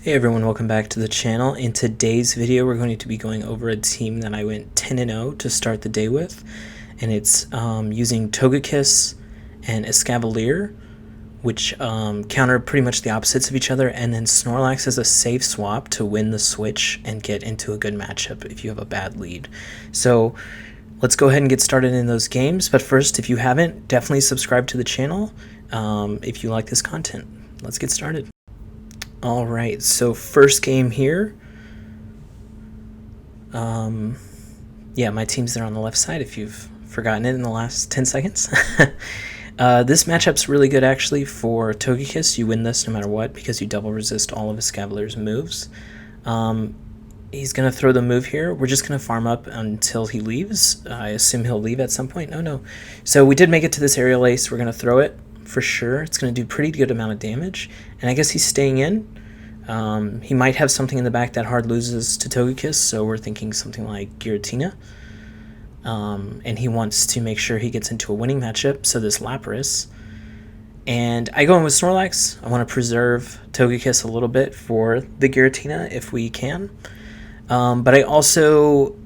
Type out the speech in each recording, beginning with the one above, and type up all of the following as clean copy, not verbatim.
Hey everyone, welcome back to the channel. In today's video, we're going to be going over a team that I went 10-0 to start the day with, and it's using Togekiss and Escavalier, which counter pretty much the opposites of each other, and then Snorlax as a safe swap to win the switch and get into a good matchup if you have a bad lead. So let's go ahead and get started in those games, but first, if you haven't, definitely subscribe to the channel if you like this content. Let's get started. Alright, so first game here. Yeah, my team's there on the left side if you've forgotten it in the last 10 seconds. This matchup's really good actually for Togekiss. You win this no matter what because you double resist all of Escavalier's moves. He's going to throw the move here. We're just going to farm up until he leaves. I assume he'll leave at some point. No. So we did make it to this aerial ace. We're going to throw it for sure. It's going to do pretty good amount of damage. And I guess he's staying in. He might have something in the back that hard loses to Togekiss, so we're thinking something like Giratina. And he wants to make sure he gets into a winning matchup, so this Lapras. And I go in with Snorlax. I want to preserve Togekiss a little bit for the Giratina if we can. But I also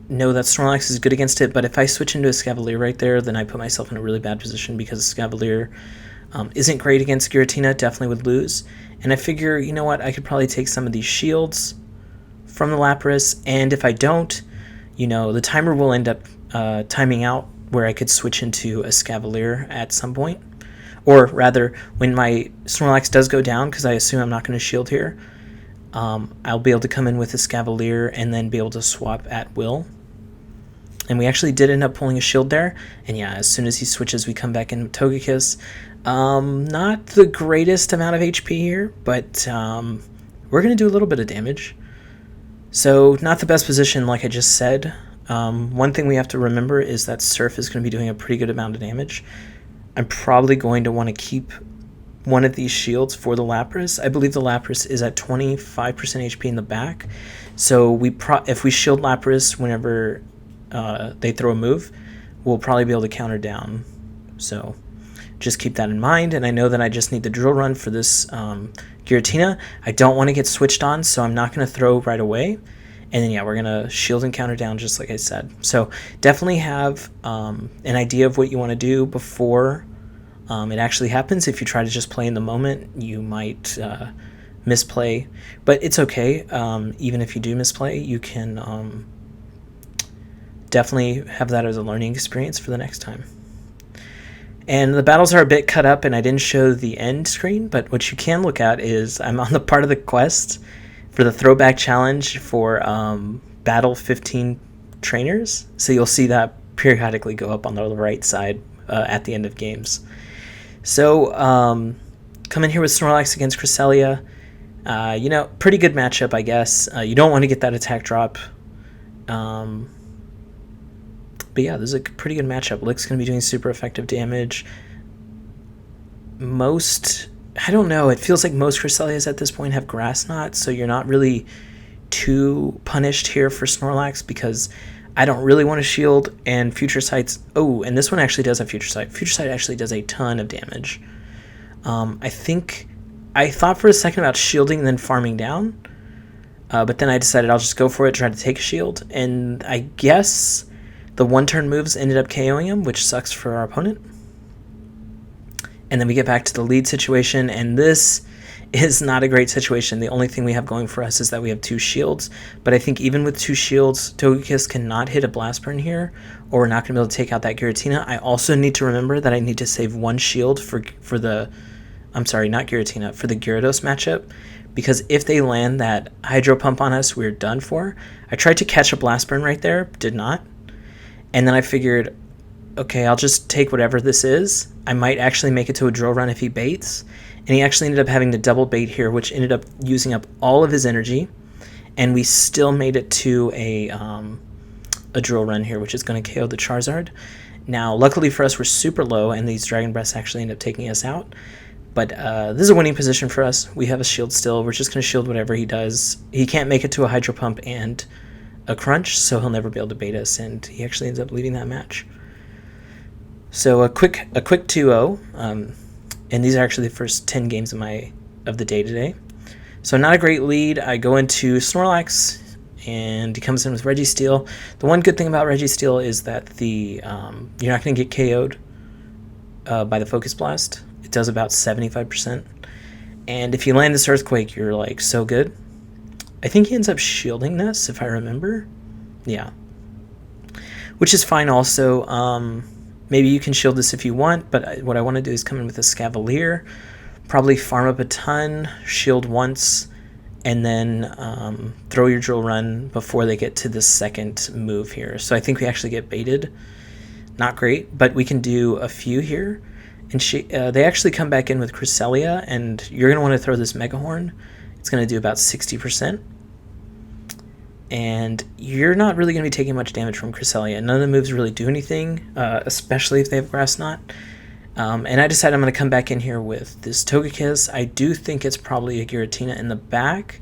know that Snorlax is good against it, but if I switch into Escavalier right there, then I put myself in a really bad position because Escavalier isn't great against Giratina, definitely would lose. And I figure, you know what, I could probably take some of these shields from the Lapras, and if I don't, you know, the timer will end up timing out where I could switch into Escavalier at some point. Or rather, when my Snorlax does go down, because I assume I'm not going to shield here, I'll be able to come in with Escavalier and then be able to swap at will. And we actually did end up pulling a shield there. And yeah, as soon as he switches, we come back in with Togekiss. Not the greatest amount of HP here, but we're going to do a little bit of damage. So not the best position like I just said. One thing we have to remember is that Surf is going to be doing a pretty good amount of damage. I'm probably going to want to keep one of these shields for the Lapras. I believe the Lapras is at 25% HP in the back. So if we shield Lapras whenever they throw a move, we'll probably be able to counter down. So just keep that in mind. And I know that I just need the drill run for this Giratina. I don't want to get switched on, so I'm not going to throw right away. And then, yeah, we're going to shield and counter down just like I said. So definitely have an idea of what you want to do before it actually happens. If you try to just play in the moment, you might misplay. But it's okay. Even if you do misplay, you can definitely have that as a learning experience for the next time. And the battles are a bit cut up, and I didn't show the end screen, but what you can look at is I'm on the part of the quest for the throwback challenge for Battle 15 trainers. So you'll see that periodically go up on the right side at the end of games. So come in here with Snorlax against Cresselia. You know, pretty good matchup, I guess. You don't want to get that attack drop. But yeah, this is a pretty good matchup. Lick's going to be doing super effective damage. I don't know, it feels like most Cresselias at this point have Grass Knot, so you're not really too punished here for Snorlax because I don't really want to shield, and Future Sight's... Oh, and this one actually does have Future Sight. Future Sight actually does a ton of damage. I thought for a second about shielding and then farming down, but then I decided I'll just go for it, try to take a shield, and I guess the one-turn moves ended up KOing him, which sucks for our opponent. And then we get back to the lead situation, and this is not a great situation. The only thing we have going for us is that we have two shields, but I think even with two shields, Togekiss cannot hit a Blast Burn here, or we're not going to be able to take out that Giratina. I also need to remember that I need to save one shield for the... I'm sorry, not Giratina, for the Gyarados matchup, because if they land that Hydro Pump on us, we're done for. I tried to catch a Blast Burn right there, did not. And then I figured, okay, I'll just take whatever this is. I might actually make it to a drill run if he baits. And he actually ended up having to double bait here, which ended up using up all of his energy. And we still made it to a drill run here, which is going to KO the Charizard. Now, luckily for us, we're super low, and these Dragon Breaths actually end up taking us out. But this is a winning position for us. We have a shield still. We're just going to shield whatever he does. He can't make it to a Hydro Pump and a Crunch, so he'll never be able to bait us, and he actually ends up leaving that match. So a quick 2-0, and these are actually the first 10 games of the day today. So not a great lead. I go into Snorlax, and he comes in with Registeel. The one good thing about Registeel is that the you're not going to get KO'd by the Focus Blast. It does about 75%. And if you land this Earthquake, you're like so good. I think he ends up shielding this, if I remember. Yeah. Which is fine also. Maybe you can shield this if you want, but what I want to do is come in with a Escavalier, probably farm up a ton, shield once, and then throw your Drill Run before they get to the second move here. So I think we actually get baited. Not great, but we can do a few here. And they actually come back in with Cresselia, and you're going to want to throw this Mega Horn. It's going to do about 60%. And you're not really going to be taking much damage from Cresselia. None of the moves really do anything, especially if they have Grass Knot. And I decided I'm going to come back in here with this Togekiss. I do think it's probably a Giratina in the back,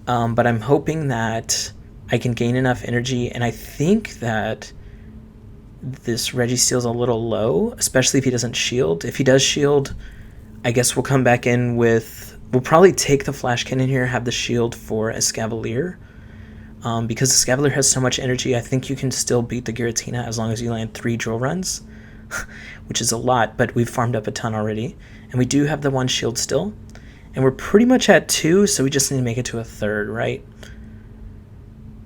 but I'm hoping that I can gain enough energy, and I think that this Registeel's a little low, especially if he doesn't shield. If he does shield, I guess we'll come back in with... We'll probably take the Flash Cannon here, have the shield for Escavalier. Because Escavalier has so much energy, I think you can still beat the Giratina as long as you land 3 Drill Runs, which is a lot, but we've farmed up a ton already. And we do have the 1 shield still. And we're pretty much at 2, so we just need to make it to a 3rd, right?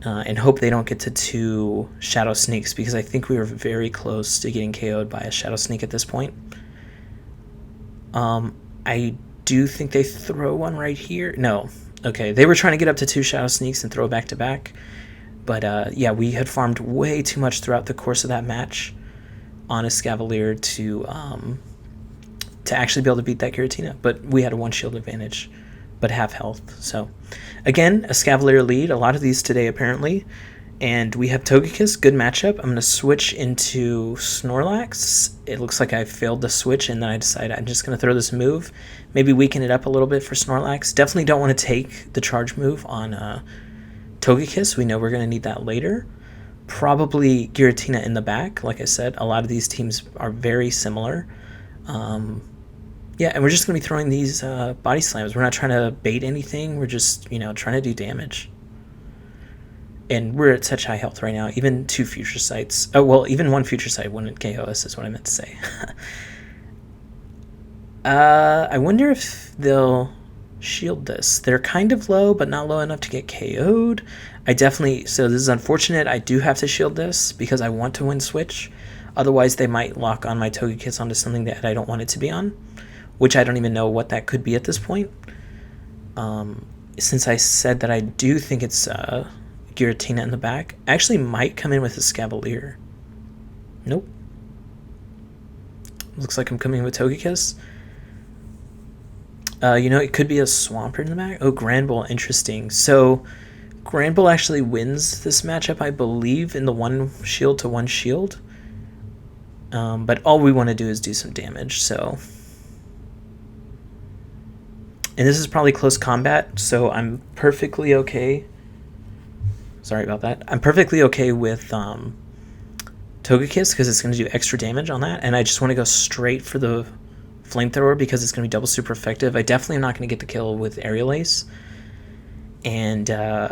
And hope they don't get to 2 Shadow Sneaks, because I think we were very close to getting KO'd by a Shadow Sneak at this point. I do think they throw one right here. No. Okay, they were trying to get up to 2 Shadow Sneaks and throw back to back. But yeah, we had farmed way too much throughout the course of that match on Escavalier to actually be able to beat that Giratina. But we had a 1 shield advantage, but half health. So again, Escavalier lead. A lot of these today apparently. And we have Togekiss, good matchup. I'm going to switch into Snorlax. It looks like I failed the switch, and then I decided I'm just going to throw this move. Maybe weaken it up a little bit for Snorlax. Definitely don't want to take the charge move on Togekiss. We know we're going to need that later. Probably Giratina in the back. Like I said, a lot of these teams are very similar. Yeah, and we're just going to be throwing these body slams. We're not trying to bait anything. We're just, trying to do damage. And we're at such high health right now. Even 2 Future Sights. Oh, well, even 1 Future Sight wouldn't KO us is what I meant to say. I wonder if they'll shield this. They're kind of low, but not low enough to get KO'd. So this is unfortunate. I do have to shield this because I want to win switch. Otherwise, they might lock on my Togekiss onto something that I don't want it to be on, which I don't even know what that could be at this point. Since I said that I do think it's... Giratina in the back. I actually might come in with a Escavalier. Nope. Looks like I'm coming with Togekiss. It could be a Swampert in the back. Oh, Granbull, interesting. So, Granbull actually wins this matchup, I believe, in the 1 shield to 1 shield. But all we want to do is do some damage, so... And this is probably close combat, so I'm perfectly okay. Sorry about that. I'm perfectly okay with Togekiss because it's going to do extra damage on that. And I just want to go straight for the Flamethrower because it's going to be double super effective. I definitely am not going to get the kill with Aerial Ace. And I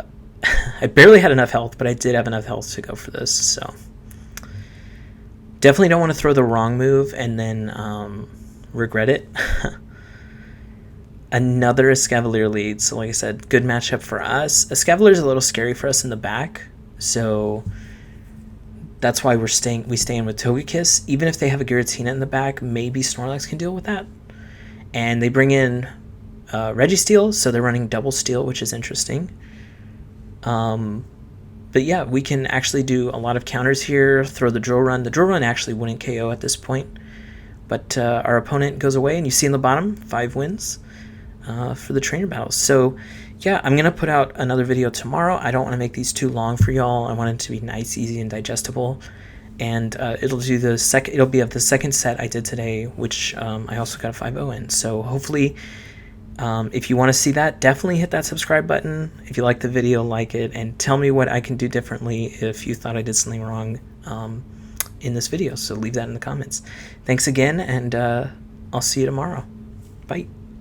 barely had enough health, but I did have enough health to go for this. So definitely don't want to throw the wrong move and then regret it. Another Escavalier lead, so like I said, good matchup for us. Escavalier's a little scary for us in the back, so that's why we stay in with Togekiss. Even if they have a Giratina in the back, maybe Snorlax can deal with that. And they bring in Registeel, so they're running double steel, which is interesting. But yeah, we can actually do a lot of counters here, throw the Drill Run. The Drill Run actually wouldn't KO at this point, but our opponent goes away, and you see in the bottom, 5 wins. For the trainer battles. So yeah, I'm gonna put out another video tomorrow. I don't want to make these too long for y'all. I want it to be nice, easy, and digestible. And it'll be of the second set I did today, which I also got a 5-0 in. So hopefully, if you want to see that, definitely hit that subscribe button. If you like the video, like it, and tell me what I can do differently if you thought I did something wrong in this video. So leave that in the comments. Thanks again, and I'll see you tomorrow. Bye.